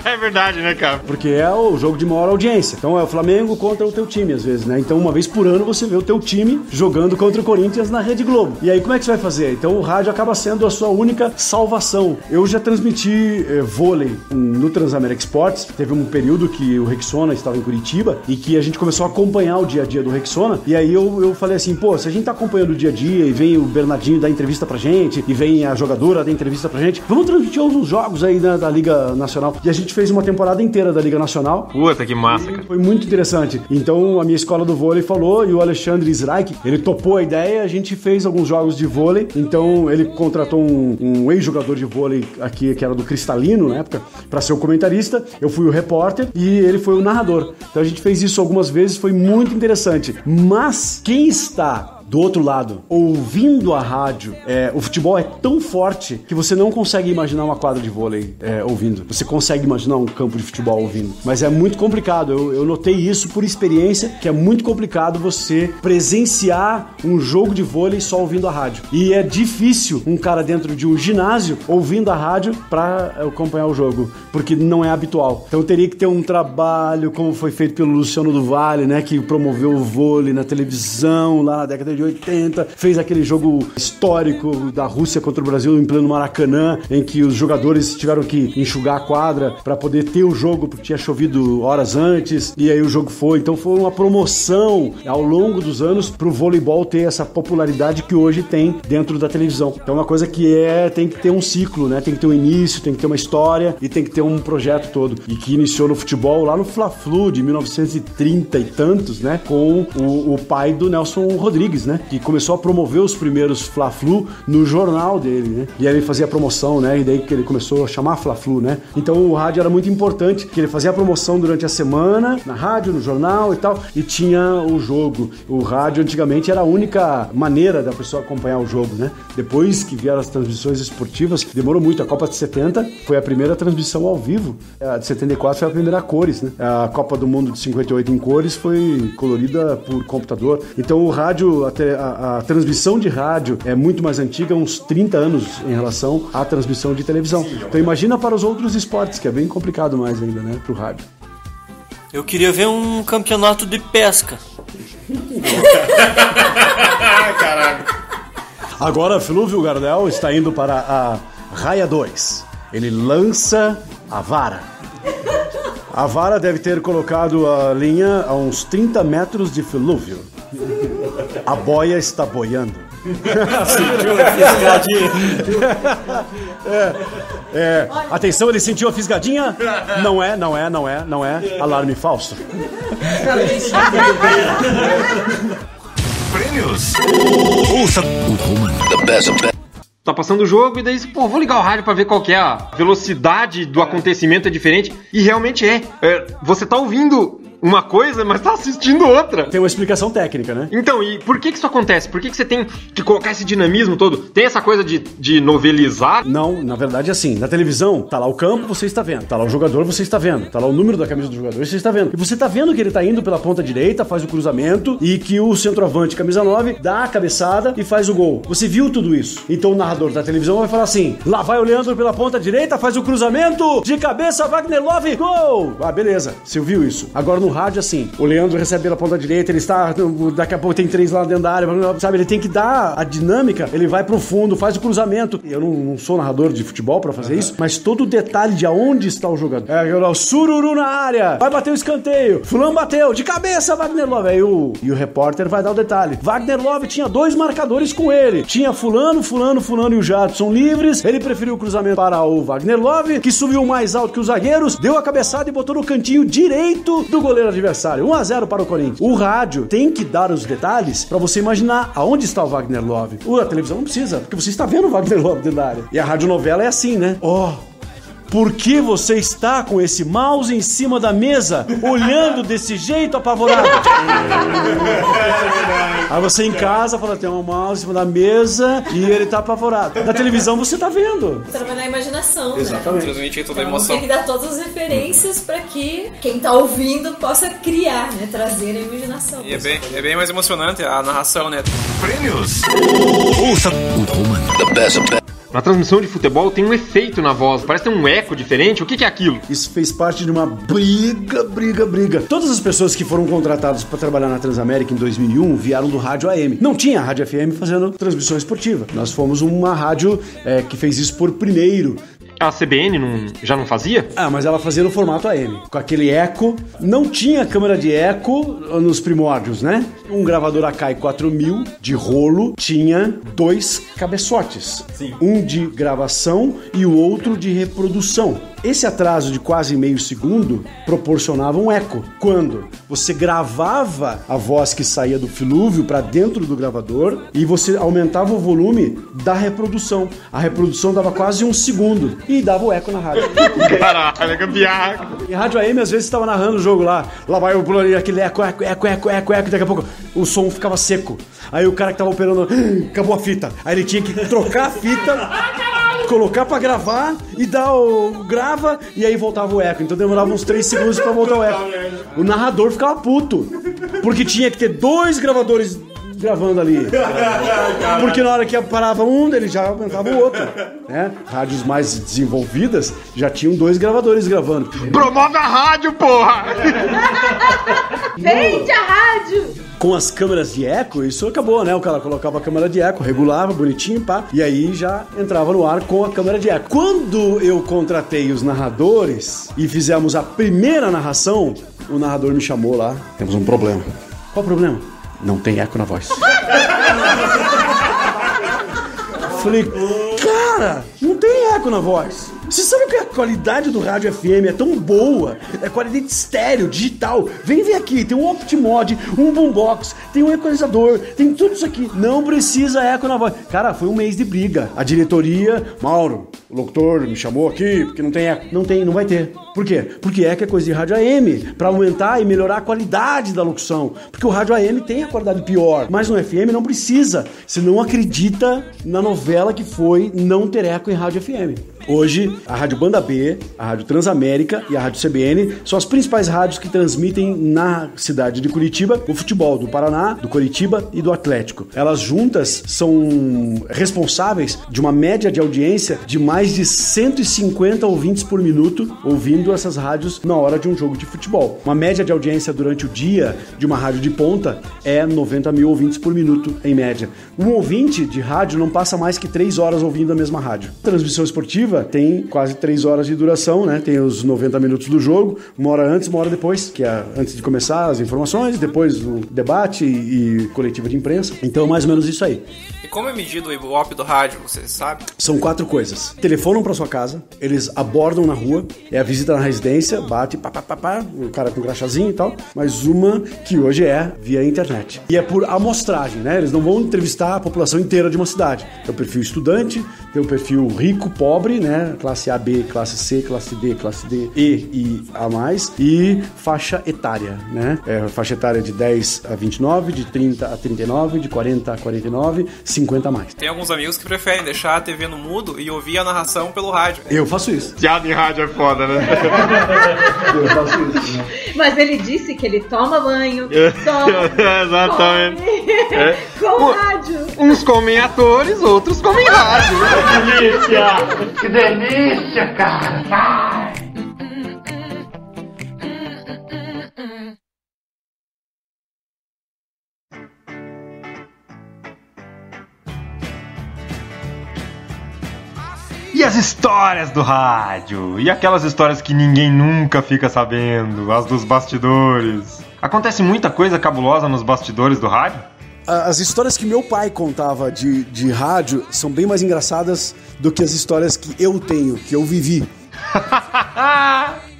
É verdade, né, cara? Porque é o jogo de maior audiência. Então é o Flamengo contra o teu time, às vezes, né? Então uma vez por ano você vê o teu time jogando contra o Corinthians na Rede Globo. E aí como é que você vai fazer? Então o rádio acaba sendo a sua única salvação. Eu já transmiti vôlei no Transamérica Esportes. Teve um período que o Rexona estava em Curitiba e que a gente começou a acompanhar o dia a dia do Rexona. E aí eu falei assim, pô, se a gente tá acompanhando o dia a dia e vem o Bernardinho dar entrevista pra gente e vem a jogadora dar entrevista pra gente, vamos transmitir alguns jogos aí da Liga Nacional. E a gente fez uma temporada inteira da Liga Nacional. Puta, que massa, cara. Foi muito interessante. Então a minha escola do vôlei falou e o Alexandre Sraik, ele topou a ideia, a gente fez alguns jogos de vôlei. Então ele contratou um ex-jogador de vôlei aqui, que era do Cristalino na época, pra ser o comentarista. Eu fui o repórter e ele foi o narrador. Então a gente fez isso algumas vezes, foi muito interessante. Mas quem está do outro lado, ouvindo a rádio, o futebol é tão forte que você não consegue imaginar uma quadra de vôlei ouvindo. Você consegue imaginar um campo de futebol ouvindo. Mas é muito complicado. Eu notei isso por experiência, que é muito complicado você presenciar um jogo de vôlei só ouvindo a rádio. E é difícil um cara dentro de um ginásio ouvindo a rádio pra acompanhar o jogo, porque não é habitual. Então teria que ter um trabalho, como foi feito pelo Luciano do Vale, né, que promoveu o vôlei na televisão lá na década de 80, fez aquele jogo histórico da Rússia contra o Brasil em pleno Maracanã, em que os jogadores tiveram que enxugar a quadra para poder ter o jogo, porque tinha chovido horas antes, e aí o jogo foi. Então foi uma promoção ao longo dos anos pro voleibol ter essa popularidade que hoje tem dentro da televisão. Então é uma coisa que tem que ter um ciclo, né? Tem que ter um início, tem que ter uma história e tem que ter um projeto todo. E que iniciou no futebol lá no Fla-Flu de 1930 e tantos, né? Com o pai do Nelson Rodrigues, né? Que começou a promover os primeiros Fla-Flu no jornal dele, né? E aí ele fazia a promoção, né? E daí que ele começou a chamar Fla-Flu, né? Então o rádio era muito importante, que ele fazia a promoção durante a semana, na rádio, no jornal e tal, e tinha o jogo. O rádio antigamente era a única maneira da pessoa acompanhar o jogo, né? Depois que vieram as transmissões esportivas, demorou muito. A Copa de 70 foi a primeira transmissão ao vivo. A de 74 foi a primeira a cores, né? A Copa do Mundo de 58 em cores foi colorida por computador. Então o rádio, a transmissão de rádio é muito mais antiga, uns 30 anos em relação à transmissão de televisão. Então imagina para os outros esportes, que é bem complicado mais ainda, né? Pro rádio. Eu queria ver um campeonato de pesca. Caralho. Agora, Flúvio Gardel está indo para a raia 2. Ele lança a vara. A vara deve ter colocado a linha a uns 30 metros de Flúvio. A boia está boiando. Sentiu a fisgadinha. Atenção, ele sentiu a fisgadinha? Não é. Alarme falso. Prêmios. Ouça o Roman. The best. Tá passando o jogo e daí, pô, vou ligar o rádio pra ver qual que é a velocidade do acontecimento é diferente. E realmente você tá ouvindo uma coisa, mas tá assistindo outra. Tem uma explicação técnica, né? Então, e por que isso acontece? Por que você tem que colocar esse dinamismo todo? Tem essa coisa de novelizar? Não, na verdade é assim. Na televisão, tá lá o campo, você está vendo. Tá lá o jogador, você está vendo. Tá lá o número da camisa do jogador, você está vendo. E você tá vendo que ele tá indo pela ponta direita, faz o cruzamento e que o centroavante, camisa 9, dá a cabeçada e faz o gol. Você viu tudo isso. Então o narrador da televisão vai falar assim: lá vai o Leandro pela ponta direita, faz o cruzamento, de cabeça, Wagner Love, gol! Ah, beleza. Você viu isso. Agora no rádio, assim, o Leandro recebe pela ponta direita, ele está, daqui a pouco tem 3 lá dentro da área, sabe, ele tem que dar a dinâmica, ele vai pro fundo, faz o cruzamento. Eu não sou narrador de futebol pra fazer isso, mas todo o detalhe de aonde está o jogador. O sururu na área, vai bater o escanteio, fulano bateu, de cabeça, Wagner Love. Aí o repórter vai dar o detalhe. Wagner Love tinha 2 marcadores com ele, tinha fulano e o Jadson livres, ele preferiu o cruzamento para o Wagner Love, que subiu mais alto que os zagueiros, deu a cabeçada e botou no cantinho direito do goleiro adversário. 1-0 para o Corinthians. O rádio tem que dar os detalhes pra você imaginar aonde está o Wagner Love. A televisão não precisa, porque você está vendo o Wagner Love dentro da área. E a radionovela é assim, né? Por que você está com esse mouse em cima da mesa, olhando desse jeito apavorado? Aí você em casa fala, tem um mouse em cima da mesa e ele tá apavorado. Na televisão você tá vendo. Trabalhar a imaginação, exatamente, né? Transmitir toda a Então, emoção. tem que dar todas as referências pra que quem tá ouvindo possa criar, né? Trazer a imaginação. E é bem mais emocionante a narração, né? Prêmios. Ouça o Roman. The best. Na transmissão de futebol tem um efeito na voz, parece ter um eco diferente. O que é aquilo? Isso fez parte de uma briga. Todas as pessoas que foram contratadas para trabalhar na Transamérica em 2001 vieram do rádio AM. Não tinha rádio FM fazendo transmissão esportiva. Nós fomos uma rádio que fez isso por primeiro. A CBN já não fazia? Ah, mas ela fazia no formato AM, com aquele eco. Não tinha câmera de eco nos primórdios, né? Um gravador Akai 4000 de rolo tinha 2 cabeçotes. Sim. Um de gravação e o outro de reprodução. Esse atraso de quase meio segundo proporcionava um eco. Quando você gravava a voz que saía do Flúvio para dentro do gravador e você aumentava o volume da reprodução. A reprodução dava quase 1 segundo e dava o eco na rádio. Caralho, gambiarra. Em rádio AM, às vezes, estava narrando o jogo lá vai aquele eco, e daqui a pouco o som ficava seco. Aí o cara que tava operando, acabou a fita. Aí ele tinha que trocar a fita, colocar pra gravar e dar o grava, e aí voltava o eco. Então demorava uns 3 segundos pra voltar o eco. O narrador ficava puto, porque tinha que ter 2 gravadores gravando ali. Porque na hora que parava um, ele já aumentava o outro, né? Rádios mais desenvolvidas já tinham 2 gravadores gravando. Promove a rádio, porra! Vende a rádio! Com as câmeras de eco, isso acabou, né? O cara colocava a câmera de eco, regulava, bonitinho, pá, e aí já entrava no ar com a câmera de eco. Quando eu contratei os narradores e fizemos a primeira narração, o narrador me chamou lá. Temos um problema. Qual o problema? Não tem eco na voz. Falei, cara, Não tem eco na voz. Você sabe que a qualidade do rádio FM é tão boa? É qualidade estéreo, digital. Vem ver aqui, tem um Optimod, um boombox, tem um equalizador, tem tudo isso aqui. Não precisa eco na voz. Cara, foi um mês de briga. A diretoria, Mauro, o locutor me chamou aqui, porque não tem eco. Não vai ter. Por quê? Porque eco é coisa de rádio AM, pra aumentar e melhorar a qualidade da locução. Porque o rádio AM tem a qualidade pior, mas no FM não precisa. Você não acredita na novela que foi não ter eco em rádio FM. Hoje, a Rádio Banda B, a Rádio Transamérica e a Rádio CBN são as principais rádios que transmitem na cidade de Curitiba o futebol do Paraná, do Curitiba e do Atlético. Elas juntas são responsáveis de uma média de audiência de mais de 150 ouvintes por minuto ouvindo essas rádios na hora de um jogo de futebol. Uma média de audiência durante o dia de uma rádio de ponta é 90 mil ouvintes por minuto, em média. Um ouvinte de rádio não passa mais que 3 horas ouvindo a mesma rádio. Transmissão esportiva tem quase 3 horas de duração, né? Tem os 90 minutos do jogo, 1 hora antes, 1 hora depois, que é antes de começar as informações, depois o debate e coletiva de imprensa. Então, mais ou menos isso aí. E como é medido o Ibope do rádio, você sabe? São 4 coisas. Telefonam pra sua casa, eles abordam na rua, é a visita na residência, bate, pá, o cara com crachazinho e tal, mas uma que hoje é via internet. E é por amostragem, né? Eles não vão entrevistar a população inteira de uma cidade. Tem o perfil estudante, tem o perfil rico, pobre, né? Classe A, B, classe C, classe D, classe D, E A+, e faixa etária, né? Faixa etária de 10 a 29, de 30 a 39, de 40 a 49, 50 a mais. Tem alguns amigos que preferem deixar a TV no mudo e ouvir a narração pelo rádio. Eu faço isso. Piada em rádio é foda, né? Eu faço isso, né? Mas ele disse que ele toma banho, Exatamente. com rádio. Uns comem atores, outros comem rádio. Que delícia, cara! Ai. E as histórias do rádio? E aquelas histórias que ninguém nunca fica sabendo? As dos bastidores? Acontece muita coisa cabulosa nos bastidores do rádio? As histórias que meu pai contava de rádio são bem mais engraçadas do que as histórias que eu tenho, que eu vivi.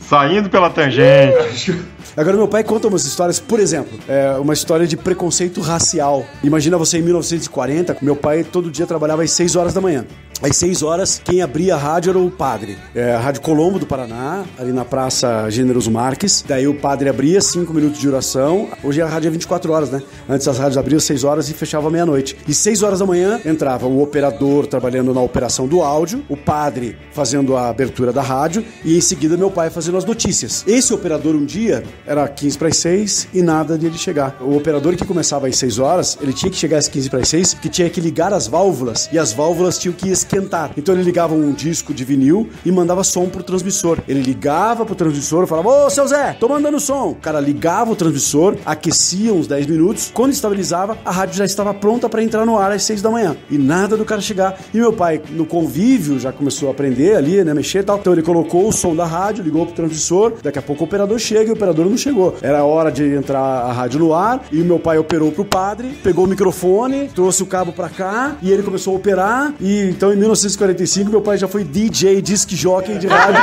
Saindo pela tangente. Agora, meu pai conta umas histórias, por exemplo, uma história de preconceito racial. Imagina você em 1940, meu pai todo dia trabalhava às 6 horas da manhã. Às 6 horas, quem abria a rádio era o padre. A Rádio Colombo do Paraná, ali na Praça Generoso Marques. Daí o padre abria 5 minutos de duração. Hoje a rádio é 24 horas, né? Antes as rádios abriam 6 horas e fechavam meia-noite. E 6 horas da manhã entrava o operador trabalhando na operação do áudio, o padre fazendo a abertura da rádio e em seguida meu pai fazendo as notícias. Esse operador um dia era 15 para as 6 e nada de ele chegar. O operador que começava às 6 horas, ele tinha que chegar às 15 para as 6 porque tinha que ligar as válvulas e as válvulas tinham que esquentar. Então ele ligava um disco de vinil e mandava som pro transmissor. Ele ligava pro transmissor e falava: ô, seu Zé, tô mandando som. O cara ligava o transmissor, aquecia uns 10 minutos. Quando estabilizava, a rádio já estava pronta para entrar no ar às 6 da manhã. E nada do cara chegar. E meu pai, no convívio, já começou a aprender ali, né, mexer e tal. Então ele colocou o som da rádio, ligou pro transmissor. Daqui a pouco o operador chega e o operador não chegou. Era hora de entrar a rádio no ar e o meu pai operou pro padre, pegou o microfone, trouxe o cabo pra cá e ele começou a operar. E então em 1945 meu pai já foi DJ, disc jockey de rádio.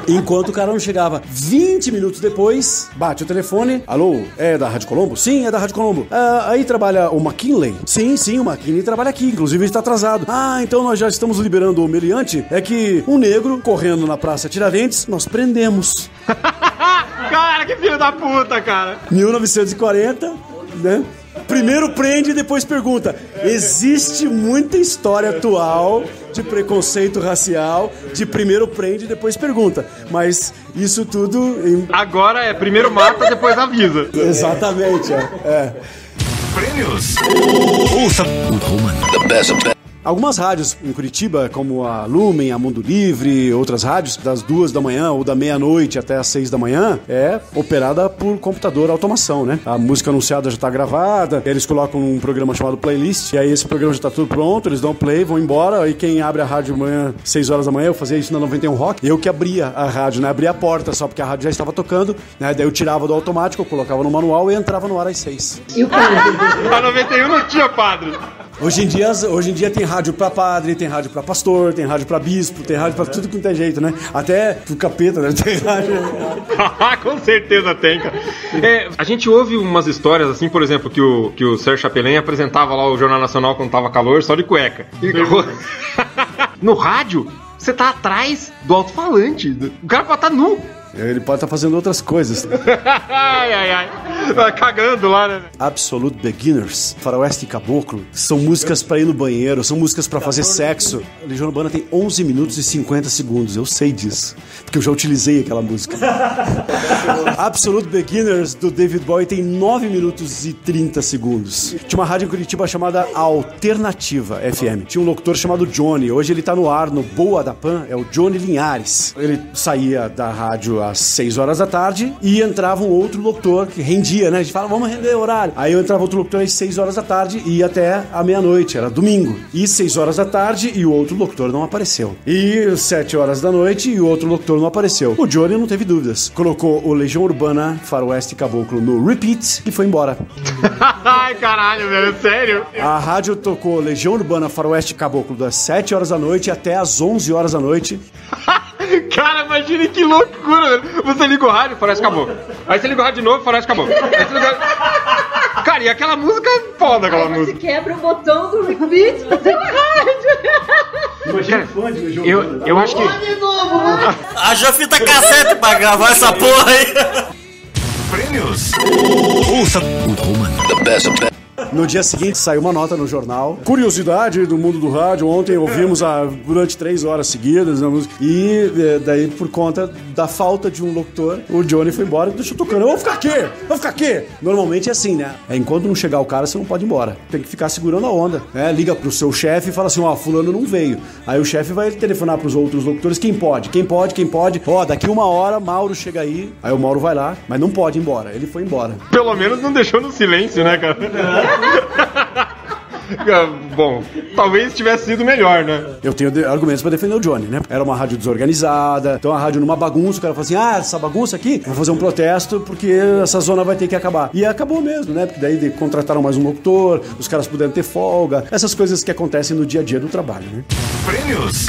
Enquanto o cara não chegava. 20 minutos depois, bate o telefone. Alô, é da Rádio Colombo? Sim, é da Rádio Colombo. Aí trabalha o McKinley? Sim, o McKinley trabalha aqui, inclusive ele está atrasado. Então nós já estamos liberando o meliante. É que um negro correndo na Praça Tiradentes, nós prendemos. Cara, que filho da puta, cara. 1940, né? Primeiro prende e depois pergunta. Existe muita história atual de preconceito racial, de primeiro prende e depois pergunta. Mas isso tudo... Agora é primeiro mata, depois avisa. Exatamente, Prêmios. Ouça o Roman. The best. Algumas rádios em Curitiba, como a Lumen, a Mundo Livre, outras rádios, das 2 da manhã ou da meia-noite até as 6 da manhã, é operada por computador automação, né? A música anunciada já tá gravada, eles colocam um programa chamado Playlist, e aí esse programa já tá tudo pronto, eles dão play, vão embora, aí quem abre a rádio amanhã, 6 horas da manhã, eu fazia isso na 91 Rock, eu que abria a rádio, né? Abria a porta só porque a rádio já estava tocando, né? Daí eu tirava do automático, eu colocava no manual e entrava no ar às 6. E o padre? A 91 não tinha padre. Hoje em dia tem rádio pra padre, tem rádio pra pastor, tem rádio pra bispo, tem rádio pra tudo que não tem jeito, né? Até pro capeta, né? Tem rádio. Com certeza tem, cara. A gente ouve umas histórias assim, por exemplo, que o Sérgio Chapelin apresentava lá o Jornal Nacional quando tava calor, só de cueca. No rádio, você tá atrás do alto-falante. O cara pode estar nu. Ele pode estar fazendo outras coisas. Ai. Tá cagando lá, né? Absolute Beginners, Faroeste Caboclo, são músicas pra ir no banheiro, são músicas pra fazer sexo. A Legião Urbana tem 11 minutos e 50 segundos, eu sei disso, porque eu já utilizei aquela música. Absolute Beginners, do David Bowie, tem 9 minutos e 30 segundos. Tinha uma rádio em Curitiba chamada Alternativa FM. Tinha um locutor chamado Johnny, hoje ele tá no ar no Boa da Pan, é o Johnny Linhares. Ele saía da rádio às 6 horas da tarde e entrava um outro locutor que rendia, né? A gente fala, vamos render o horário. Aí eu entrava outro locutor às 6 horas da tarde e ia até a meia-noite, era domingo. E 6 horas da tarde e o outro locutor não apareceu. E 7 horas da noite e o outro locutor não apareceu. O Johnny não teve dúvidas. Colocou o Legião Urbana, Faroeste Caboclo no repeat e foi embora. Ai, caralho, velho, sério? A rádio tocou Legião Urbana, Faroeste Caboclo das 7 horas da noite até as 11 horas da noite. Cara, imagine que loucura, velho. Você liga o rádio, Faroeste Caboclo. Aí você liga o rádio de novo, Faroeste Caboclo. Aí você liga... Cara, e aquela música é foda, aquela música. Você quebra o botão do repeat do seu rádio. Imagina fã de Legião Urbana. Eu acho que... Haja fita cassete pra gravar essa porra aí. Prêmios. Ouça o Roman. The best of best. No dia seguinte saiu uma nota no jornal. Curiosidade do mundo do rádio. Ontem ouvimos durante 3 horas seguidas a música. E daí, por conta da falta de um locutor, o Johnny foi embora e deixou tocando. Eu vou ficar aqui. Normalmente é assim, né? Enquanto não chegar o cara, você não pode ir embora. Tem que ficar segurando a onda, né? Liga pro seu chefe e fala assim, fulano não veio. Aí o chefe vai telefonar pros outros locutores. Quem pode? Daqui 1 hora, Mauro chega aí. Aí o Mauro vai lá, mas não pode ir embora. Ele foi embora. Pelo menos não deixou no silêncio, né, cara? Bom, talvez tivesse sido melhor, né? Eu tenho argumentos pra defender o Johnny, né? Era uma rádio desorganizada, então a rádio numa bagunça, o cara falou assim, essa bagunça aqui, vou fazer um protesto porque essa zona vai ter que acabar. E acabou mesmo, né? Porque daí contrataram mais um locutor, os caras puderam ter folga, essas coisas que acontecem no dia a dia do trabalho, né? Prêmios.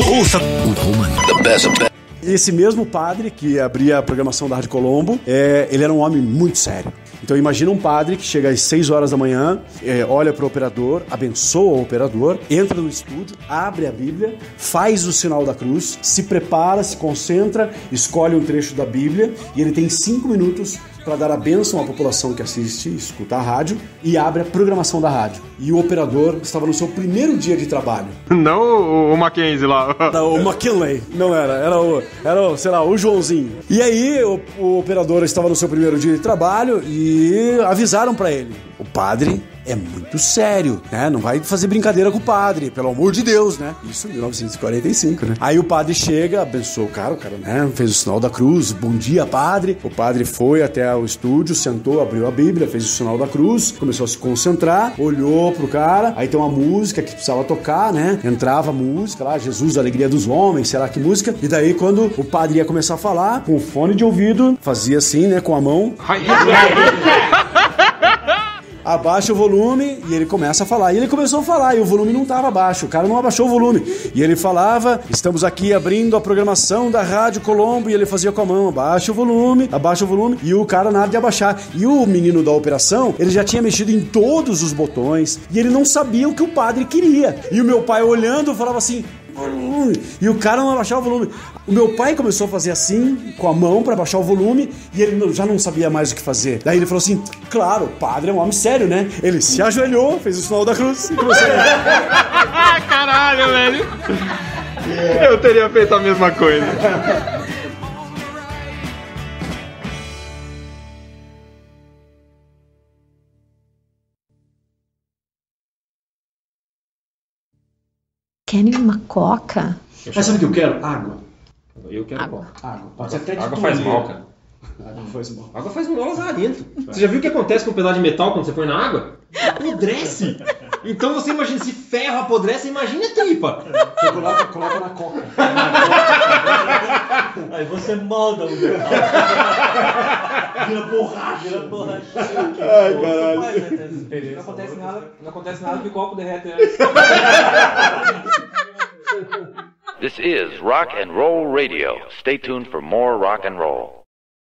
Ouça o Roman. The best of best. Esse mesmo padre que abria a programação da Rádio Colombo, ele era um homem muito sério. Então imagina um padre que chega às 6 horas da manhã, olha para o operador, abençoa o operador, entra no estúdio, abre a Bíblia, faz o sinal da cruz, se prepara, se concentra, escolhe um trecho da Bíblia e ele tem 5 minutos para dar a bênção à população que assiste e escuta a rádio e abre a programação da rádio. E o operador estava no seu primeiro dia de trabalho. Não o Mackenzie lá. Não, o McKinley. Não era o, sei lá, o Joãozinho. E aí o operador estava no seu primeiro dia de trabalho e avisaram para ele. O padre é muito sério, né? Não vai fazer brincadeira com o padre, pelo amor de Deus, né? Isso em 1945, né? Aí o padre chega, abençoou o cara, né? Fez o sinal da cruz, bom dia, padre. O padre foi até o estúdio, sentou, abriu a Bíblia, fez o sinal da cruz, começou a se concentrar, olhou pro cara, aí tem uma música que precisava tocar, né? Entrava a música lá, Jesus, a alegria dos homens, sei lá que música. E daí quando o padre ia começar a falar, com o fone de ouvido, fazia assim, né? Com a mão. Abaixa o volume e ele começa a falar. E ele começou a falar e o volume não estava baixo. O cara não abaixou o volume. E ele falava, estamos aqui abrindo a programação da Rádio Colombo. E ele fazia com a mão, abaixa o volume. E o cara nada de abaixar. E o menino da operação, ele já tinha mexido em todos os botões. E ele não sabia o que o padre queria. E o meu pai olhando falava assim... E o cara não abaixava o volume. O meu pai começou a fazer assim, com a mão pra baixar o volume, e ele já não sabia mais o que fazer. Daí ele falou assim, claro, o padre é um homem sério, né? Ele se ajoelhou, fez o sinal da cruz e começou a... Caralho, velho. Eu teria feito a mesma coisa. Querem uma coca? Mas sabe o que eu quero? Água. Eu quero Água. Pode ser até de água faz mal, cara. Água faz mal. Água faz mal lazarento. Você já viu o que acontece com um pedaço de metal quando você põe na água? Apodrece. Então você imagina, se ferro apodrece, imagina a tripa. Você coloca na coca. Aí você molda o metal. Vira borracha. Ai, caralho. Não acontece nada que o copo derrete antes. This is Rock and Roll Radio. Stay tuned for more rock and roll.